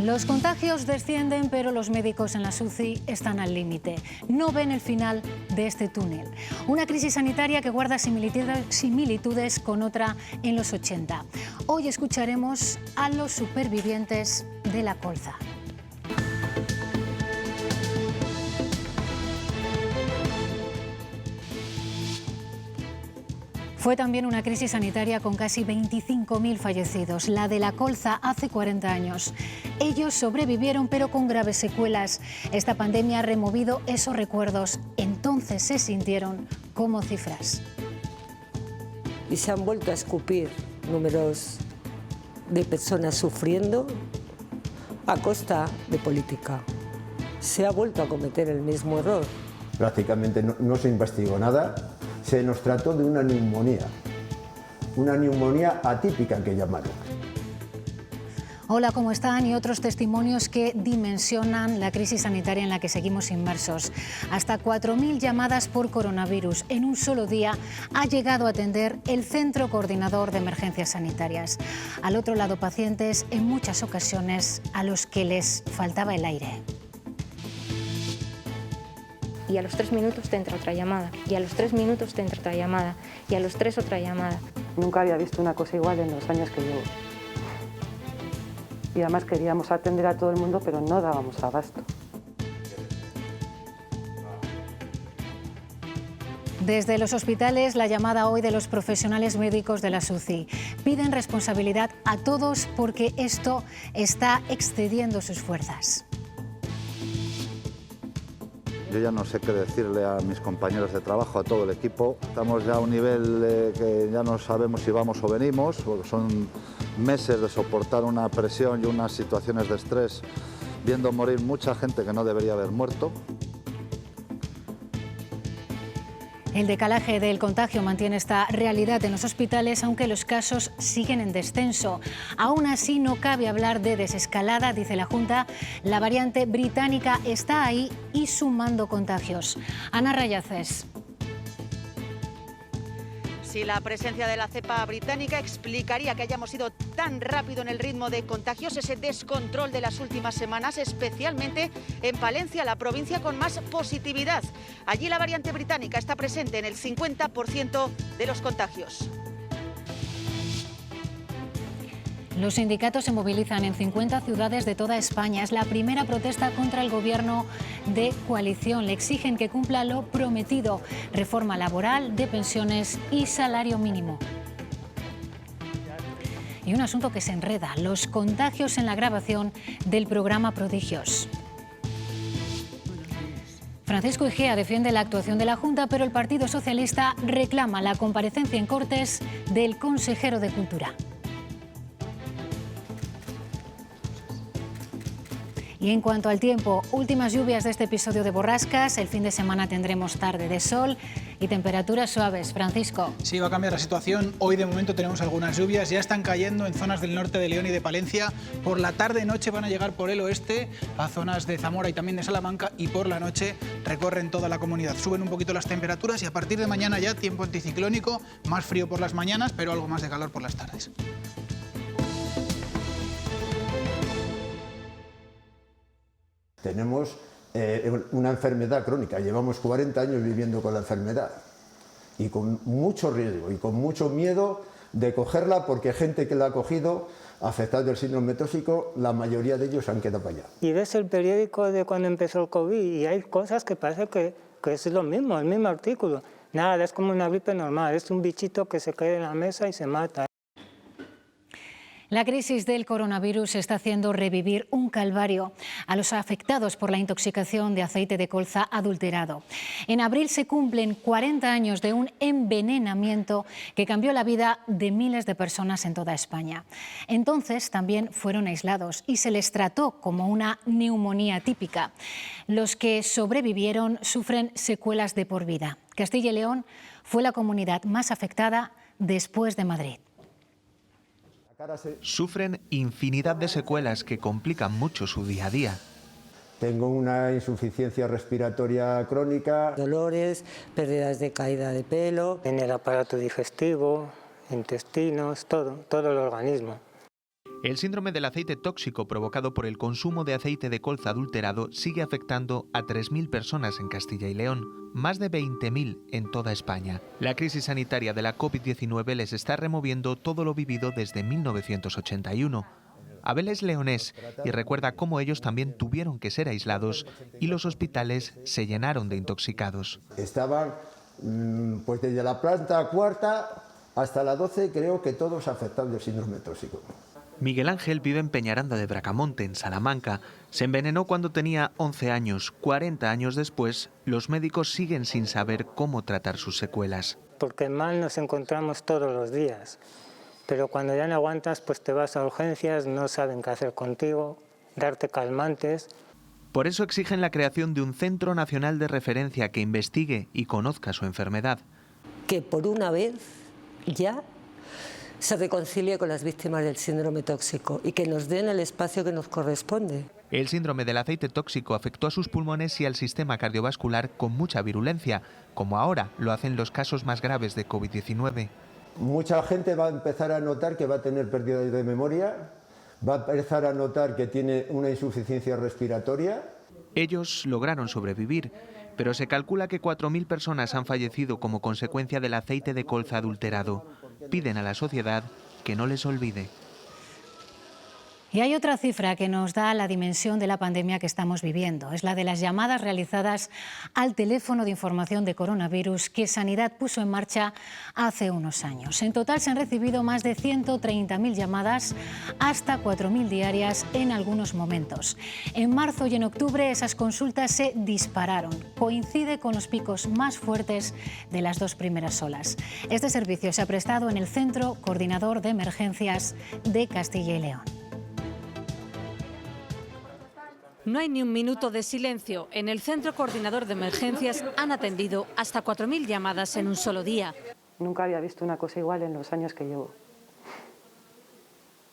Los contagios descienden, pero los médicos en la UCI están al límite. No ven el final de este túnel. Una crisis sanitaria que guarda similitudes con otra en los 80. Hoy escucharemos a los supervivientes de la colza. Fue también una crisis sanitaria con casi 25.000 fallecidos, la de la colza hace 40 años. Ellos sobrevivieron, pero con graves secuelas. Esta pandemia ha removido esos recuerdos. Entonces se sintieron como cifras. Y se han vuelto a escupir números de personas sufriendo a costa de política. Se ha vuelto a cometer el mismo error. Prácticamente no se investigó nada. Se nos trató de una neumonía atípica que llamaron. Hola, ¿cómo están? Y otros testimonios que dimensionan la crisis sanitaria en la que seguimos inmersos. Hasta 4.000 llamadas por coronavirus en un solo día ha llegado a atender el Centro Coordinador de Emergencias Sanitarias. Al otro lado, pacientes en muchas ocasiones a los que les faltaba el aire. Y a los 3 minutos te entra otra llamada, y a los 3 minutos te entra otra llamada, y a los 3 otra llamada. Nunca había visto una cosa igual en los años que llevo. Y además queríamos atender a todo el mundo, pero no dábamos abasto. Desde los hospitales, la llamada hoy de los profesionales médicos de la UCI. Piden responsabilidad a todos porque esto está excediendo sus fuerzas. Yo ya no sé qué decirle a mis compañeros de trabajo, a todo el equipo. Estamos ya a un nivel que ya no sabemos si vamos o venimos, porque son meses de soportar una presión y unas situaciones de estrés, viendo morir mucha gente que no debería haber muerto. El decalaje del contagio mantiene esta realidad en los hospitales, aunque los casos siguen en descenso. Aún así, no cabe hablar de desescalada, dice la Junta. La variante británica está ahí y sumando contagios. Ana Rayaces. Sí, la presencia de la cepa británica explicaría que hayamos ido tan rápido en el ritmo de contagios, ese descontrol de las últimas semanas, especialmente en Palencia, la provincia con más positividad. Allí la variante británica está presente en el 50% de los contagios. Los sindicatos se movilizan en 50 ciudades de toda España. Es la primera protesta contra el gobierno de coalición. Le exigen que cumpla lo prometido: reforma laboral, de pensiones y salario mínimo. Y un asunto que se enreda: los contagios en la grabación del programa Prodigios. Francisco Igea defiende la actuación de la Junta, pero el Partido Socialista reclama la comparecencia en Cortes del consejero de Cultura. Y en cuanto al tiempo, últimas lluvias de este episodio de borrascas. El fin de semana tendremos tarde de sol y temperaturas suaves. Francisco. Sí, va a cambiar la situación. Hoy de momento tenemos algunas lluvias. Ya están cayendo en zonas del norte de León y de Palencia. Por la tarde-noche van a llegar por el oeste a zonas de Zamora y también de Salamanca. Y por la noche recorren toda la comunidad. Suben un poquito las temperaturas y a partir de mañana ya tiempo anticiclónico. Más frío por las mañanas, pero algo más de calor por las tardes. Tenemos una enfermedad crónica, llevamos 40 años viviendo con la enfermedad y con mucho riesgo y con mucho miedo de cogerla, porque gente que la ha cogido, afectados del síndrome tóxico, la mayoría de ellos han quedado para allá. Y ves el periódico de cuando empezó el COVID y hay cosas que parece que es lo mismo, el mismo artículo. Nada, es como una gripe normal, es un bichito que se cae en la mesa y se mata. La crisis del coronavirus está haciendo revivir un calvario a los afectados por la intoxicación de aceite de colza adulterado. En abril se cumplen 40 años de un envenenamiento que cambió la vida de miles de personas en toda España. Entonces también fueron aislados y se les trató como una neumonía típica. Los que sobrevivieron sufren secuelas de por vida. Castilla y León fue la comunidad más afectada después de Madrid. Sufren infinidad de secuelas que complican mucho su día a día. Tengo una insuficiencia respiratoria crónica. Dolores, pérdidas de caída de pelo. En el aparato digestivo, intestinos, todo el organismo. El síndrome del aceite tóxico provocado por el consumo de aceite de colza adulterado sigue afectando a 3.000 personas en Castilla y León, más de 20.000 en toda España. La crisis sanitaria de la COVID-19 les está removiendo todo lo vivido desde 1981. Abel es leonés y recuerda cómo ellos también tuvieron que ser aislados y los hospitales se llenaron de intoxicados. Estaban pues desde la planta cuarta hasta la 12, creo que todos afectados del síndrome tóxico. Miguel Ángel vive en Peñaranda de Bracamonte, en Salamanca. Se envenenó cuando tenía 11 años. 40 años después, los médicos siguen sin saber cómo tratar sus secuelas. Porque mal nos encontramos todos los días, pero cuando ya no aguantas, pues te vas a urgencias, no saben qué hacer contigo, darte calmantes. Por eso exigen la creación de un Centro Nacional de Referencia que investigue y conozca su enfermedad. Que por una vez ya se reconcilie con las víctimas del síndrome tóxico y que nos den el espacio que nos corresponde. El síndrome del aceite tóxico afectó a sus pulmones y al sistema cardiovascular con mucha virulencia, como ahora lo hacen los casos más graves de COVID-19. Mucha gente va a empezar a notar que va a tener pérdida de memoria, va a empezar a notar que tiene una insuficiencia respiratoria. Ellos lograron sobrevivir, pero se calcula que 4.000 personas han fallecido como consecuencia del aceite de colza adulterado. Piden a la sociedad que no les olvide. Y hay otra cifra que nos da la dimensión de la pandemia que estamos viviendo. Es la de las llamadas realizadas al teléfono de información de coronavirus que Sanidad puso en marcha hace unos años. En total se han recibido más de 130.000 llamadas, hasta 4.000 diarias en algunos momentos. En marzo y en octubre esas consultas se dispararon. Coincide con los picos más fuertes de las dos primeras olas. Este servicio se ha prestado en el Centro Coordinador de Emergencias de Castilla y León. No hay ni un minuto de silencio. En el Centro Coordinador de Emergencias han atendido hasta 4.000 llamadas en un solo día. Nunca había visto una cosa igual en los años que llevo.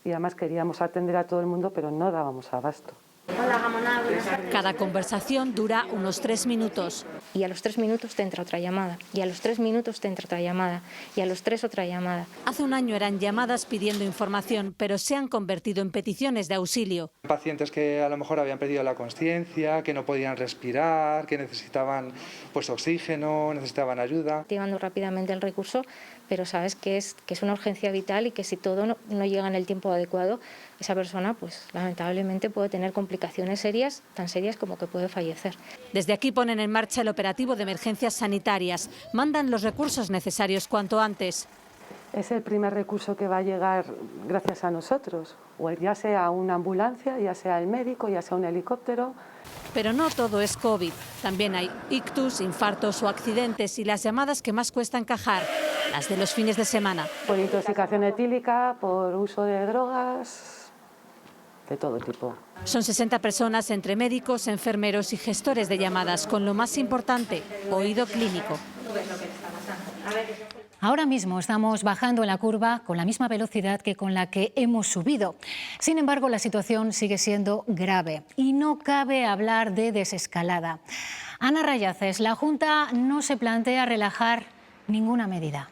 Y además queríamos atender a todo el mundo, pero no dábamos abasto. Hola, Gamona, buenas tardes. Cada conversación dura unos 3 minutos. Y a los 3 minutos te entra otra llamada. Y a los 3 minutos te entra otra llamada. Y a los 3 otra llamada. Hace un año eran llamadas pidiendo información, pero se han convertido en peticiones de auxilio. Pacientes que a lo mejor habían perdido la consciencia, que no podían respirar, que necesitaban oxígeno, necesitaban ayuda. Activando rápidamente el recurso, pero sabes que es una urgencia vital y que si todo no llega en el tiempo adecuado, esa persona pues lamentablemente puede tener complicaciones serias, tan serias como que puede fallecer. Desde aquí ponen en marcha el operativo de emergencias sanitarias. Mandan los recursos necesarios cuanto antes. Es el primer recurso que va a llegar gracias a nosotros, o ya sea una ambulancia, ya sea el médico, ya sea un helicóptero. Pero no todo es COVID. También hay ictus, infartos o accidentes y las llamadas que más cuesta encajar, las de los fines de semana. Por intoxicación etílica, por uso de drogas, de todo tipo. Son 60 personas entre médicos, enfermeros y gestores de llamadas, con lo más importante, oído clínico. Ahora mismo estamos bajando en la curva con la misma velocidad que con la que hemos subido. Sin embargo, la situación sigue siendo grave y no cabe hablar de desescalada. Ana Rayaces, la Junta no se plantea relajar ninguna medida.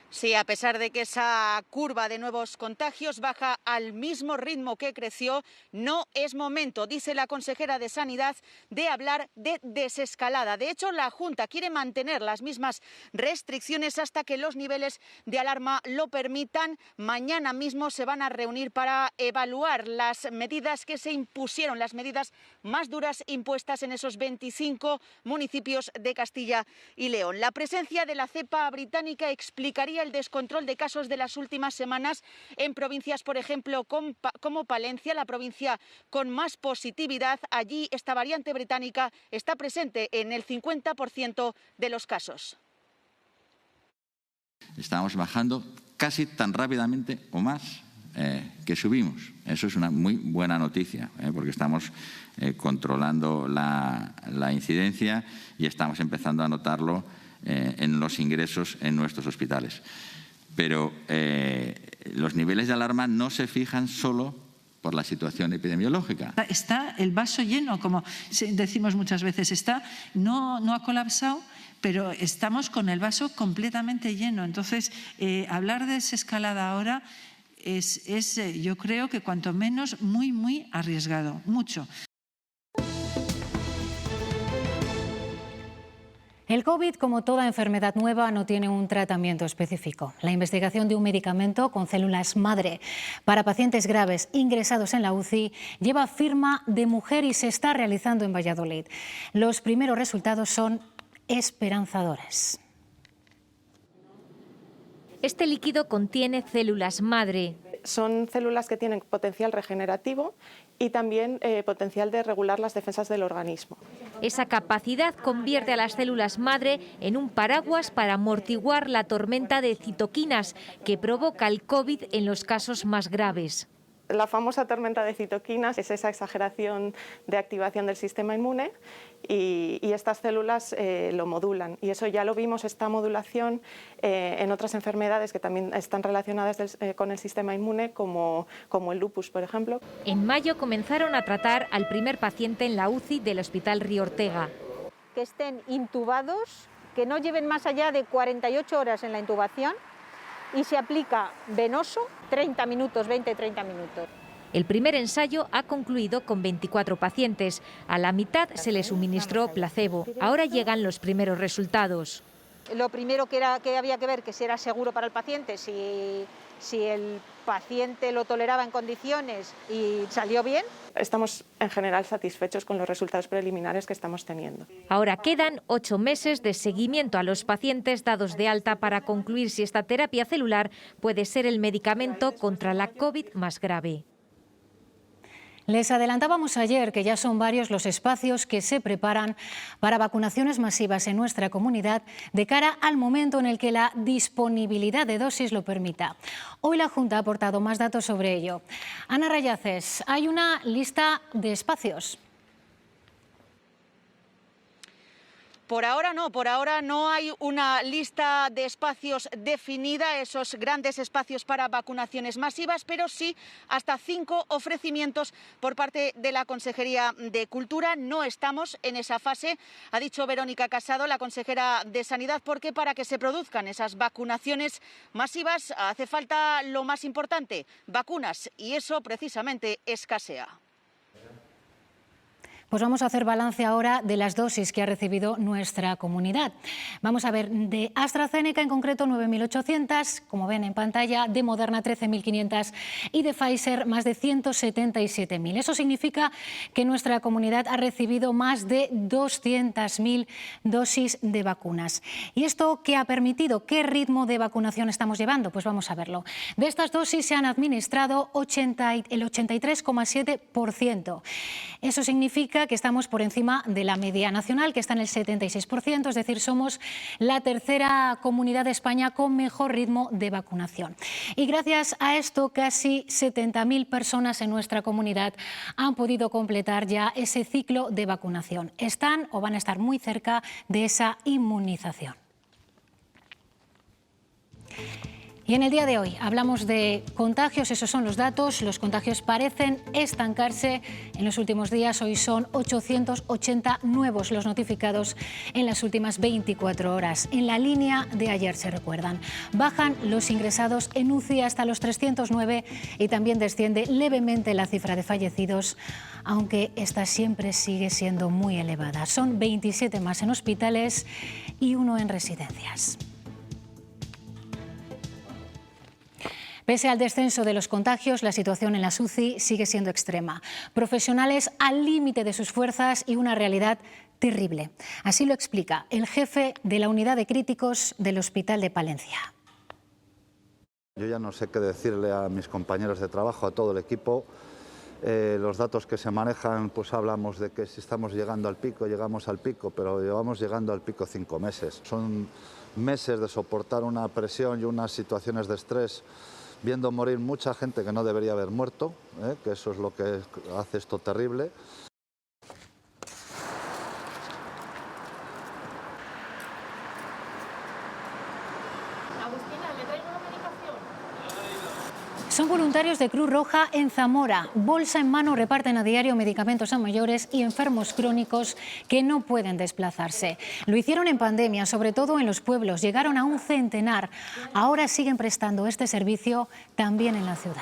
Sí, a pesar de que esa curva de nuevos contagios baja al mismo ritmo que creció, no es momento, dice la consejera de Sanidad, de hablar de desescalada. De hecho, la Junta quiere mantener las mismas restricciones hasta que los niveles de alarma lo permitan. Mañana mismo se van a reunir para evaluar las medidas que se impusieron, las medidas más duras impuestas en esos 25 municipios de Castilla y León. La presencia de la cepa británica explicaría el descontrol de casos de las últimas semanas en provincias, por ejemplo, como Palencia, la provincia con más positividad. Allí esta variante británica está presente en el 50% de los casos. Estamos bajando casi tan rápidamente o más que subimos. Eso es una muy buena noticia, porque estamos controlando la incidencia y estamos empezando a notarlo en los ingresos en nuestros hospitales. Pero los niveles de alarma no se fijan solo por la situación epidemiológica. Está el vaso lleno, como decimos muchas veces, no ha colapsado, pero estamos con el vaso completamente lleno. Entonces, hablar de desescalada ahora es yo creo que cuanto menos muy arriesgado, mucho. El COVID, como toda enfermedad nueva, no tiene un tratamiento específico. La investigación de un medicamento con células madre para pacientes graves ingresados en la UCI lleva firma de mujer y se está realizando en Valladolid. Los primeros resultados son esperanzadores. Este líquido contiene células madre. Son células que tienen potencial regenerativo y también potencial de regular las defensas del organismo. Esa capacidad convierte a las células madre en un paraguas para amortiguar la tormenta de citoquinas que provoca el COVID en los casos más graves. La famosa tormenta de citoquinas es esa exageración de activación del sistema inmune y estas células lo modulan. Y eso ya lo vimos, esta modulación, en otras enfermedades que también están relacionadas con el sistema inmune, como el lupus, por ejemplo. En mayo comenzaron a tratar al primer paciente en la UCI del Hospital Río Ortega. Que estén intubados, que no lleven más allá de 48 horas en la intubación, y se aplica venoso 30 minutos, 20-30 minutos. El primer ensayo ha concluido con 24 pacientes. A la mitad se les suministró placebo. Ahora llegan los primeros resultados. Lo primero que había que ver que si era seguro para el paciente, si el paciente lo toleraba en condiciones y salió bien. Estamos en general satisfechos con los resultados preliminares que estamos teniendo. Ahora quedan 8 meses de seguimiento a los pacientes dados de alta para concluir si esta terapia celular puede ser el medicamento contra la COVID más grave. Les adelantábamos ayer que ya son varios los espacios que se preparan para vacunaciones masivas en nuestra comunidad de cara al momento en el que la disponibilidad de dosis lo permita. Hoy la Junta ha aportado más datos sobre ello. Ana Rayaces, hay una lista de espacios. Por ahora no hay una lista de espacios definida, esos grandes espacios para vacunaciones masivas, pero sí hasta 5 ofrecimientos por parte de la Consejería de Cultura. No estamos en esa fase, ha dicho Verónica Casado, la consejera de Sanidad, porque para que se produzcan esas vacunaciones masivas hace falta lo más importante, vacunas, y eso precisamente escasea. Pues vamos a hacer balance ahora de las dosis que ha recibido nuestra comunidad. Vamos a ver, de AstraZeneca en concreto 9.800, como ven en pantalla, de Moderna 13.500 y de Pfizer más de 177.000. Eso significa que nuestra comunidad ha recibido más de 200.000 dosis de vacunas. ¿Y esto qué ha permitido? ¿Qué ritmo de vacunación estamos llevando? Pues vamos a verlo. De estas dosis se han administrado el 83,7%. Eso significa que estamos por encima de la media nacional, que está en el 76%, es decir, somos la tercera comunidad de España con mejor ritmo de vacunación. Y gracias a esto, casi 70.000 personas en nuestra comunidad han podido completar ya ese ciclo de vacunación. Están o van a estar muy cerca de esa inmunización. Y en el día de hoy hablamos de contagios, esos son los datos. Los contagios parecen estancarse en los últimos días. Hoy son 880 nuevos los notificados en las últimas 24 horas. En la línea de ayer, se recuerdan. Bajan los ingresados en UCI hasta los 309 y también desciende levemente la cifra de fallecidos, aunque esta siempre sigue siendo muy elevada. Son 27 más en hospitales y 1 en residencias. Pese al descenso de los contagios, la situación en las UCI sigue siendo extrema. Profesionales al límite de sus fuerzas y una realidad terrible. Así lo explica el jefe de la unidad de críticos del Hospital de Palencia. Yo ya no sé qué decirle a mis compañeros de trabajo, a todo el equipo. Los datos que se manejan, pues hablamos de que si estamos llegando al pico, llegamos al pico, pero llevamos llegando al pico 5 meses. Son meses de soportar una presión y unas situaciones de estrés, viendo morir mucha gente que no debería haber muerto, que eso es lo que hace esto terrible. Son voluntarios de de Cruz Roja en Zamora. Bolsa en mano reparten a diario medicamentos a mayores y enfermos crónicos que no pueden desplazarse. Lo hicieron en pandemia, sobre todo en los pueblos. Llegaron a un centenar. Ahora siguen prestando este servicio también en la ciudad.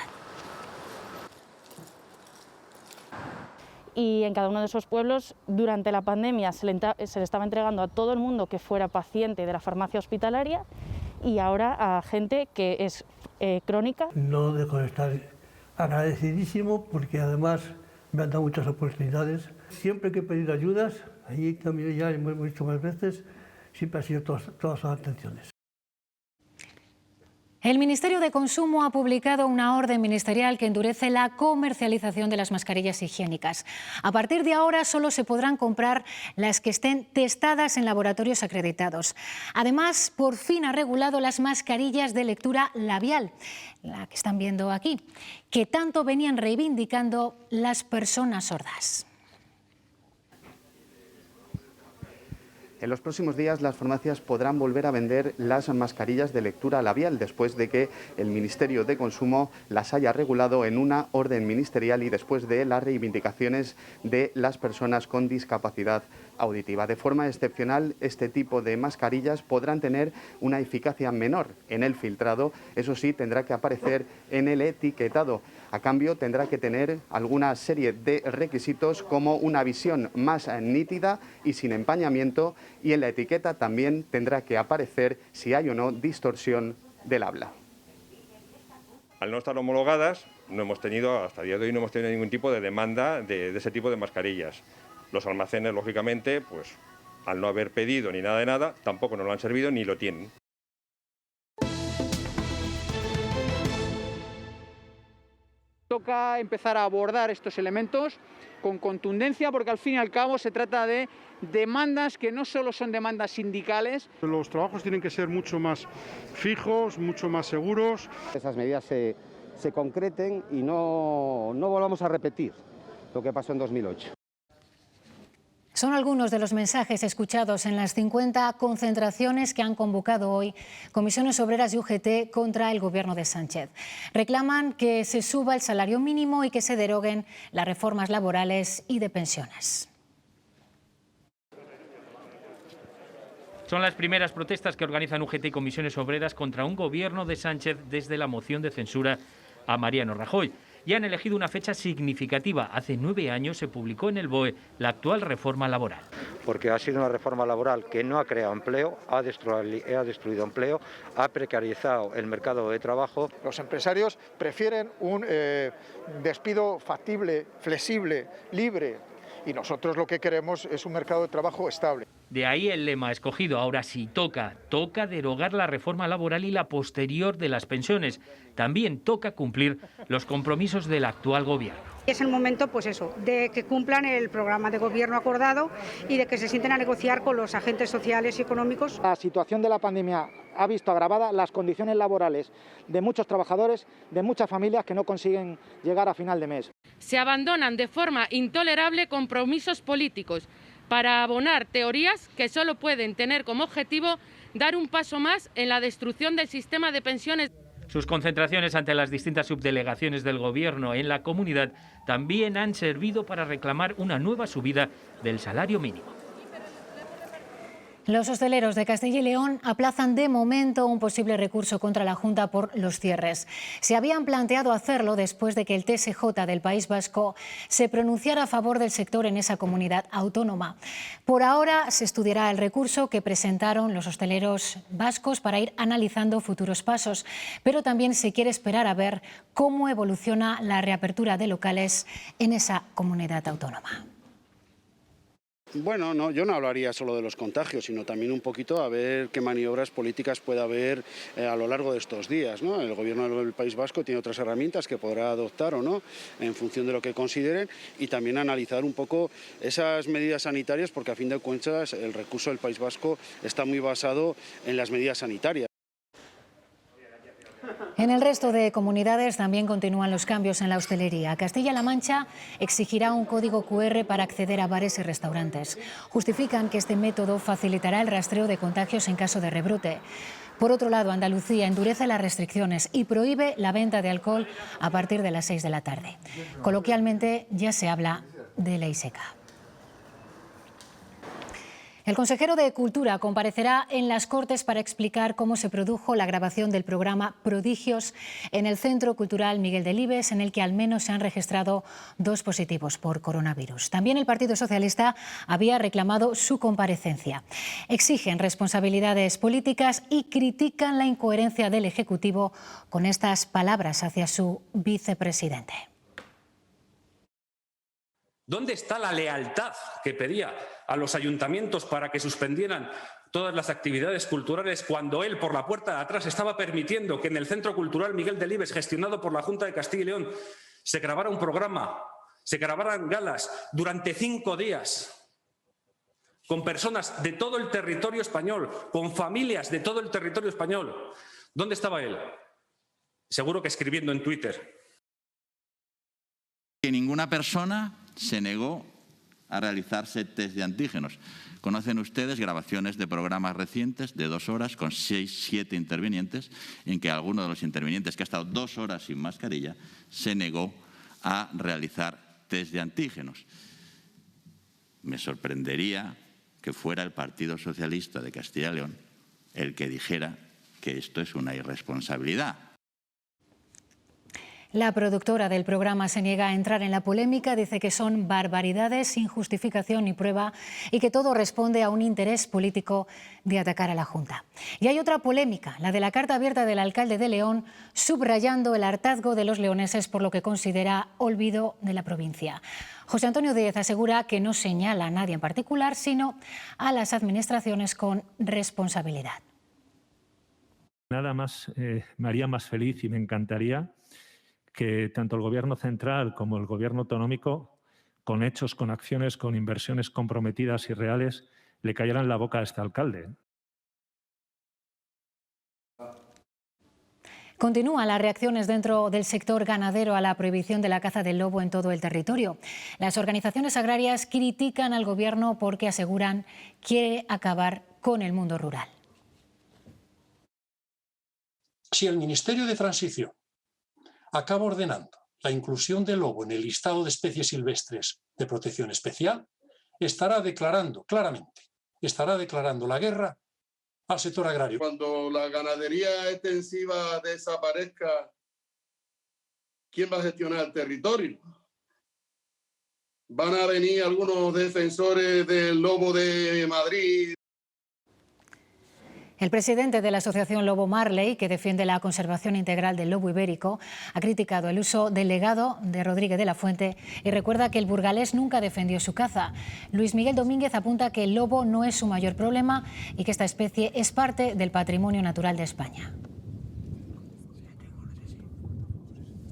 Y en cada uno de esos pueblos, durante la pandemia, se le estaba entregando a todo el mundo que fuera paciente de la farmacia hospitalaria y ahora a gente que es crónica. No dejo de estar agradecidísimo porque además me han dado muchas oportunidades. Siempre que he pedido ayudas, ahí también ya hemos dicho más veces, siempre han sido todas las atenciones. El Ministerio de Consumo ha publicado una orden ministerial que endurece la comercialización de las mascarillas higiénicas. A partir de ahora solo se podrán comprar las que estén testadas en laboratorios acreditados. Además, por fin ha regulado las mascarillas de lectura labial, la que están viendo aquí, que tanto venían reivindicando las personas sordas. En los próximos días las farmacias podrán volver a vender las mascarillas de lectura labial después de que el Ministerio de Consumo las haya regulado en una orden ministerial y después de las reivindicaciones de las personas con discapacidad auditiva. De forma excepcional, este tipo de mascarillas podrán tener una eficacia menor en el filtrado, eso sí, tendrá que aparecer en el etiquetado. A cambio, tendrá que tener alguna serie de requisitos como una visión más nítida y sin empañamiento, y en la etiqueta también tendrá que aparecer si hay o no distorsión del habla. Al no estar homologadas, hasta el día de hoy no hemos tenido ningún tipo de demanda de ese tipo de mascarillas. Los almacenes, lógicamente, pues al no haber pedido ni nada de nada, tampoco nos lo han servido ni lo tienen. Toca empezar a abordar estos elementos con contundencia porque al fin y al cabo se trata de demandas que no solo son demandas sindicales. Los trabajos tienen que ser mucho más fijos, mucho más seguros. Esas medidas se concreten y no volvamos a repetir lo que pasó en 2008. Son algunos de los mensajes escuchados en las 50 concentraciones que han convocado hoy Comisiones Obreras y UGT contra el Gobierno de Sánchez. Reclaman que se suba el salario mínimo y que se deroguen las reformas laborales y de pensiones. Son las primeras protestas que organizan UGT y Comisiones Obreras contra un Gobierno de Sánchez desde la moción de censura a Mariano Rajoy. Y han elegido una fecha significativa. Hace 9 años se publicó en el BOE la actual reforma laboral. Porque ha sido una reforma laboral que no ha creado empleo, ha destruido empleo, ha precarizado el mercado de trabajo. Los empresarios prefieren un despido factible, flexible, libre. Y nosotros lo que queremos es un mercado de trabajo estable. De ahí el lema escogido. Ahora sí toca derogar la reforma laboral y la posterior de las pensiones. También toca cumplir los compromisos del actual gobierno. Es el momento, pues eso, de que cumplan el programa de gobierno acordado y de que se sienten a negociar con los agentes sociales y económicos. La situación de la pandemia ha visto agravadas las condiciones laborales de muchos trabajadores, de muchas familias que no consiguen llegar a final de mes. Se abandonan de forma intolerable compromisos políticos para abonar teorías que solo pueden tener como objetivo dar un paso más en la destrucción del sistema de pensiones. Sus concentraciones ante las distintas subdelegaciones del Gobierno en la comunidad también han servido para reclamar una nueva subida del salario mínimo. Los hosteleros de Castilla y León aplazan de momento un posible recurso contra la Junta por los cierres. Se habían planteado hacerlo después de que el TSJ del País Vasco se pronunciara a favor del sector en esa comunidad autónoma. Por ahora se estudiará el recurso que presentaron los hosteleros vascos para ir analizando futuros pasos, pero también se quiere esperar a ver cómo evoluciona la reapertura de locales en esa comunidad autónoma. Bueno, no, yo no hablaría solo de los contagios, sino también un poquito a ver qué maniobras políticas puede haber a lo largo de estos días, ¿no? El Gobierno del País Vasco tiene otras herramientas que podrá adoptar o no, en función de lo que consideren, y también analizar un poco esas medidas sanitarias, porque a fin de cuentas el recurso del País Vasco está muy basado en las medidas sanitarias. En el resto de comunidades también continúan los cambios en la hostelería. Castilla-La Mancha exigirá un código QR para acceder a bares y restaurantes. Justifican que este método facilitará el rastreo de contagios en caso de rebrote. Por otro lado, Andalucía endurece las restricciones y prohíbe la venta de alcohol a partir de las 6 de la tarde. Coloquialmente ya se habla de ley seca. El consejero de Cultura comparecerá en las Cortes para explicar cómo se produjo la grabación del programa Prodigios en el Centro Cultural Miguel Delibes, en el que al menos se han registrado 2 positivos por coronavirus. También el Partido Socialista había reclamado su comparecencia. Exigen responsabilidades políticas y critican la incoherencia del Ejecutivo con estas palabras hacia su vicepresidente. ¿Dónde está la lealtad que pedía a los ayuntamientos para que suspendieran todas las actividades culturales cuando él, por la puerta de atrás, estaba permitiendo que en el Centro Cultural Miguel Delibes, gestionado por la Junta de Castilla y León, se grabara un programa, se grabaran galas durante 5 días con personas de todo el territorio español, con familias de todo el territorio español? ¿Dónde estaba él? Seguro que escribiendo en Twitter. Que ninguna persona se negó a realizarse test de antígenos. Conocen ustedes grabaciones de programas recientes de 2 horas con 6, 7 intervinientes, en que alguno de los intervinientes, que ha estado 2 horas sin mascarilla, se negó a realizar test de antígenos. Me sorprendería que fuera el Partido Socialista de Castilla y León el que dijera que esto es una irresponsabilidad. La productora del programa se niega a entrar en la polémica, dice que son barbaridades sin justificación ni prueba y que todo responde a un interés político de atacar a la Junta. Y hay otra polémica, la de la carta abierta del alcalde de León, subrayando el hartazgo de los leoneses por lo que considera olvido de la provincia. José Antonio Díez asegura que no señala a nadie en particular, sino a las administraciones con responsabilidad. Nada más me haría más feliz y me encantaría que tanto el Gobierno central como el Gobierno autonómico, con hechos, con acciones, con inversiones comprometidas y reales, le cayeran la boca a este alcalde. Continúan las reacciones dentro del sector ganadero a la prohibición de la caza del lobo en todo el territorio. Las organizaciones agrarias critican al Gobierno porque aseguran quiere acabar con el mundo rural. Si el Ministerio de Transición acaba ordenando la inclusión del lobo en el listado de especies silvestres de protección especial, estará declarando claramente, estará declarando la guerra al sector agrario. Cuando la ganadería extensiva desaparezca, ¿quién va a gestionar el territorio? ¿Van a venir algunos defensores del lobo de Madrid? El presidente de la asociación Lobo Marley, que defiende la conservación integral del lobo ibérico, ha criticado el uso del legado de Rodríguez de la Fuente y recuerda que el burgalés nunca defendió su caza. Luis Miguel Domínguez apunta que el lobo no es su mayor problema y que esta especie es parte del patrimonio natural de España.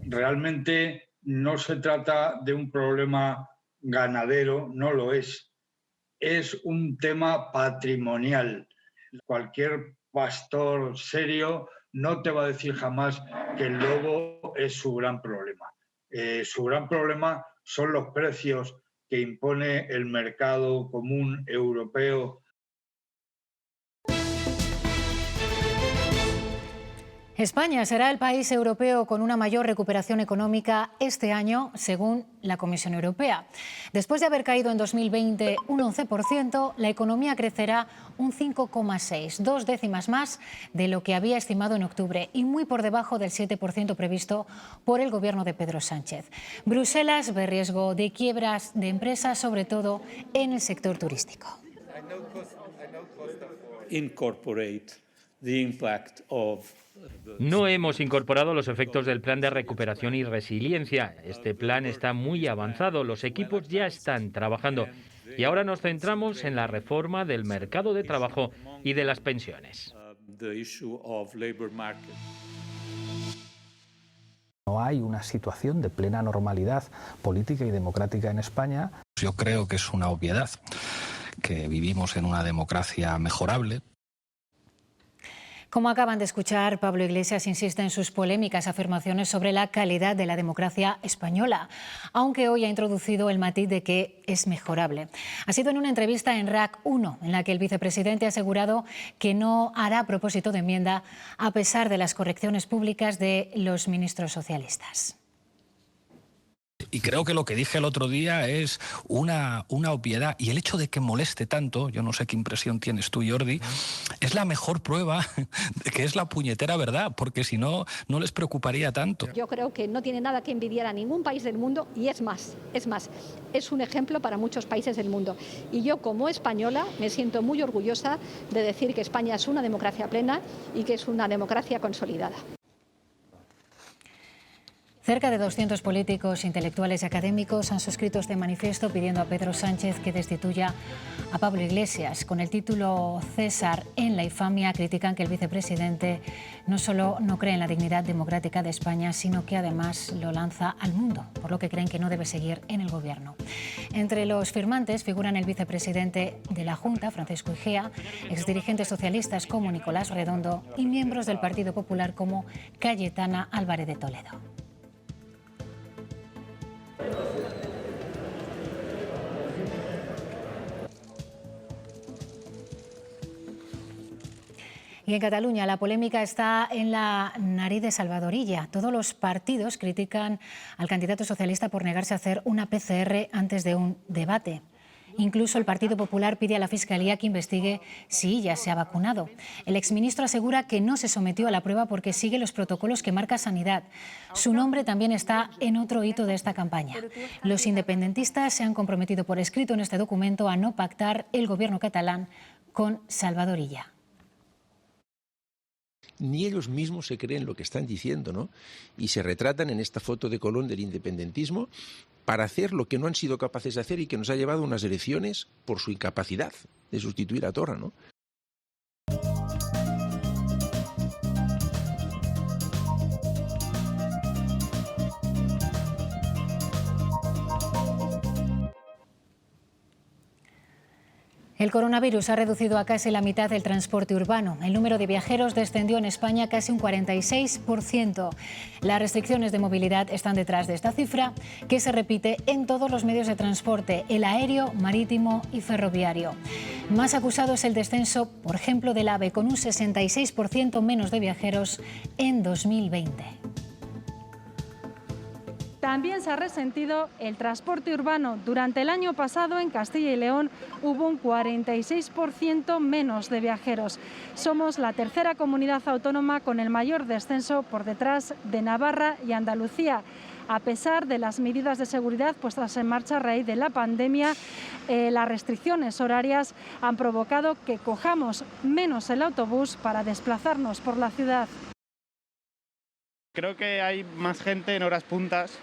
Realmente no se trata de un problema ganadero, no lo es. Es un tema patrimonial. Cualquier pastor serio no te va a decir jamás que el lobo es su gran problema. Su gran problema son los precios que impone el mercado común europeo. España será el país europeo con una mayor recuperación económica este año, según la Comisión Europea. Después de haber caído en 2020 un 11%, la economía crecerá un 5,6%, 2 décimas más de lo que había estimado en octubre y muy por debajo del 7% previsto por el gobierno de Pedro Sánchez. Bruselas ve riesgo de quiebras de empresas, sobre todo en el sector turístico. No hemos incorporado los efectos del plan de recuperación y resiliencia. Este plan está muy avanzado, los equipos ya están trabajando y ahora nos centramos en la reforma del mercado de trabajo y de las pensiones. No hay una situación de plena normalidad política y democrática en España. Yo creo que es una obviedad que vivimos en una democracia mejorable. Como acaban de escuchar, Pablo Iglesias insiste en sus polémicas afirmaciones sobre la calidad de la democracia española, aunque hoy ha introducido el matiz de que es mejorable. Ha sido en una entrevista en RAC 1, en la que el vicepresidente ha asegurado que no hará propósito de enmienda a pesar de las correcciones públicas de los ministros socialistas. Y creo que lo que dije el otro día es una obviedad. Y el hecho de que moleste tanto, yo no sé qué impresión tienes tú, Jordi, es la mejor prueba de que es la puñetera verdad, porque si no, no les preocuparía tanto. Yo creo que no tiene nada que envidiar a ningún país del mundo y es más, es un ejemplo para muchos países del mundo. Y yo, como española, me siento muy orgullosa de decir que España es una democracia plena y que es una democracia consolidada. Cerca de 200 políticos, intelectuales y académicos han suscrito este manifiesto pidiendo a Pedro Sánchez que destituya a Pablo Iglesias. Con el título César en la infamia, critican que el vicepresidente no solo no cree en la dignidad democrática de España, sino que además lo lanza al mundo, por lo que creen que no debe seguir en el gobierno. Entre los firmantes figuran el vicepresidente de la Junta, Francisco Igea, exdirigentes socialistas como Nicolás Redondo y miembros del Partido Popular como Cayetana Álvarez de Toledo. Y en Cataluña la polémica está en la nariz de Salvador Illa. Todos los partidos critican al candidato socialista por negarse a hacer una PCR antes de un debate. Incluso el Partido Popular pide a la Fiscalía que investigue si Illa se ha vacunado. El exministro asegura que no se sometió a la prueba porque sigue los protocolos que marca Sanidad. Su nombre también está en otro hito de esta campaña. Los independentistas se han comprometido por escrito en este documento a no pactar el gobierno catalán con Salvador Illa. Ni ellos mismos se creen lo que están diciendo, ¿no? Y se retratan en esta foto de Colón del independentismo para hacer lo que no han sido capaces de hacer y que nos ha llevado a unas elecciones por su incapacidad de sustituir a Torra, ¿no? El coronavirus ha reducido a casi la mitad el transporte urbano. El número de viajeros descendió en España casi un 46%. Las restricciones de movilidad están detrás de esta cifra, que se repite en todos los medios de transporte, el aéreo, marítimo y ferroviario. Más acusado es el descenso, por ejemplo, del AVE, con un 66% menos de viajeros en 2020. También se ha resentido el transporte urbano. Durante el año pasado en Castilla y León hubo un 46% menos de viajeros. Somos la tercera comunidad autónoma con el mayor descenso, por detrás de Navarra y Andalucía. A pesar de las medidas de seguridad puestas en marcha a raíz de la pandemia, las restricciones horarias han provocado que cojamos menos el autobús para desplazarnos por la ciudad. Creo que hay más gente en horas puntas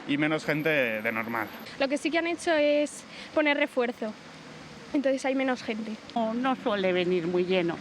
y menos gente de normal. Lo que sí que han hecho es poner refuerzo, entonces hay menos gente. No suele venir muy lleno.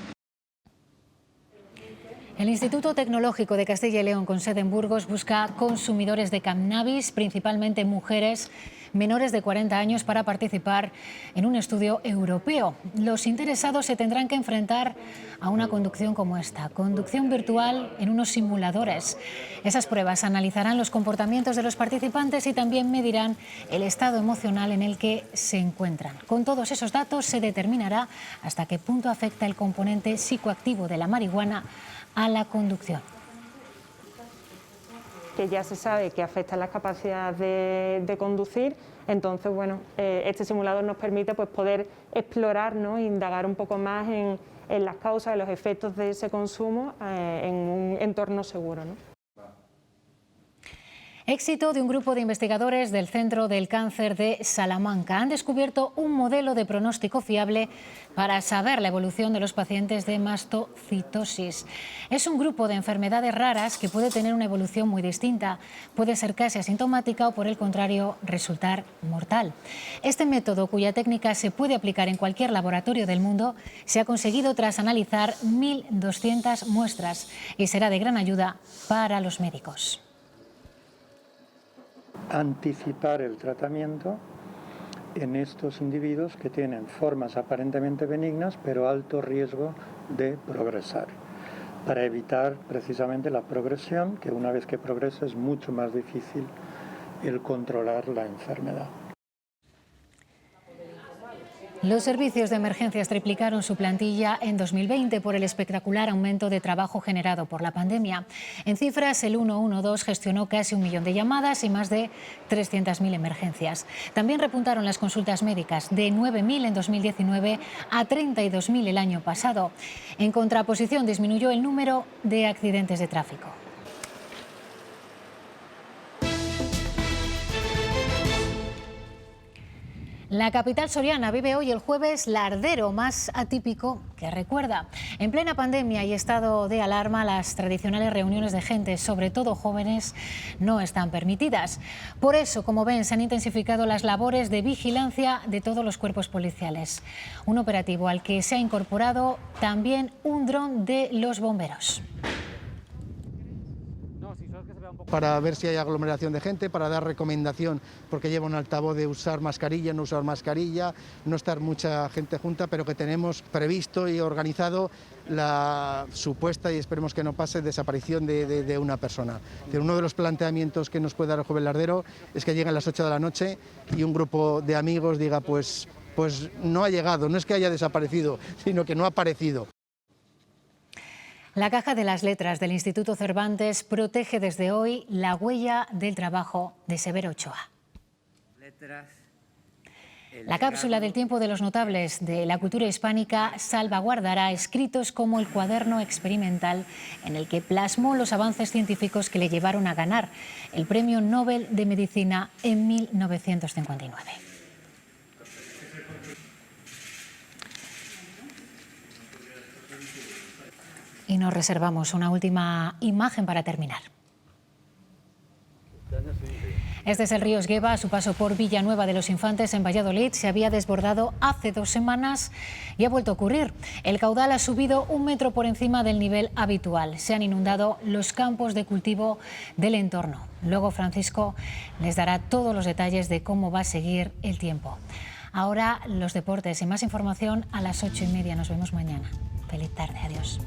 El Instituto Tecnológico de Castilla y León, con sede en Burgos, busca consumidores de cannabis, principalmente mujeres menores de 40 años, para participar en un estudio europeo. Los interesados se tendrán que enfrentar a una conducción como esta, conducción virtual en unos simuladores. Esas pruebas analizarán los comportamientos de los participantes y también medirán el estado emocional en el que se encuentran. Con todos esos datos se determinará hasta qué punto afecta el componente psicoactivo de la marihuana a la conducción. Que ya se sabe que afecta las capacidades de conducir, entonces bueno, este simulador nos permite pues poder explorar, ¿no?, e indagar un poco más en las causas y los efectos de ese consumo en un entorno seguro, ¿no? Éxito de un grupo de investigadores del Centro del Cáncer de Salamanca. Han descubierto un modelo de pronóstico fiable para saber la evolución de los pacientes de mastocitosis. Es un grupo de enfermedades raras que puede tener una evolución muy distinta. Puede ser casi asintomática o, por el contrario, resultar mortal. Este método, cuya técnica se puede aplicar en cualquier laboratorio del mundo, se ha conseguido tras analizar 1.200 muestras y será de gran ayuda para los médicos. Anticipar el tratamiento en estos individuos que tienen formas aparentemente benignas pero alto riesgo de progresar. para evitar precisamente la progresión, que una vez que progresa es mucho más difícil el controlar la enfermedad. Los servicios de emergencias triplicaron su plantilla en 2020 por el espectacular aumento de trabajo generado por la pandemia. En cifras, el 112 gestionó casi 1 millón de llamadas y más de 300.000 emergencias. También repuntaron las consultas médicas, de 9.000 en 2019 a 32.000 el año pasado. En contraposición, disminuyó el número de accidentes de tráfico. La capital soriana vive hoy el jueves lardero más atípico que recuerda. En plena pandemia y estado de alarma, las tradicionales reuniones de gente, sobre todo jóvenes, no están permitidas. Por eso, como ven, se han intensificado las labores de vigilancia de todos los cuerpos policiales. Un operativo al que se ha incorporado también un dron de los bomberos. Para ver si hay aglomeración de gente, para dar recomendación, porque lleva un altavoz de usar mascarilla, no usar mascarilla, no estar mucha gente junta, pero que tenemos previsto y organizado la supuesta, y esperemos que no pase, desaparición de una persona. Uno de los planteamientos que nos puede dar el jueves lardero es que lleguen a las 8 de la noche y un grupo de amigos diga pues no ha llegado, no es que haya desaparecido, sino que no ha aparecido. La Caja de las Letras del Instituto Cervantes protege desde hoy la huella del trabajo de Severo Ochoa. La cápsula del tiempo de los notables de la cultura hispánica salvaguardará escritos como el cuaderno experimental en el que plasmó los avances científicos que le llevaron a ganar el Premio Nobel de Medicina en 1959. Y nos reservamos una última imagen para terminar. Este es el río Esgueva. A su paso por Villanueva de los Infantes, en Valladolid, se había desbordado hace 2 semanas y ha vuelto a ocurrir. El caudal ha subido 1 metro por encima del nivel habitual. Se han inundado los campos de cultivo del entorno. Luego Francisco les dará todos los detalles de cómo va a seguir el tiempo. Ahora los deportes y más información a las 8:30. Nos vemos mañana. Feliz tarde. Adiós.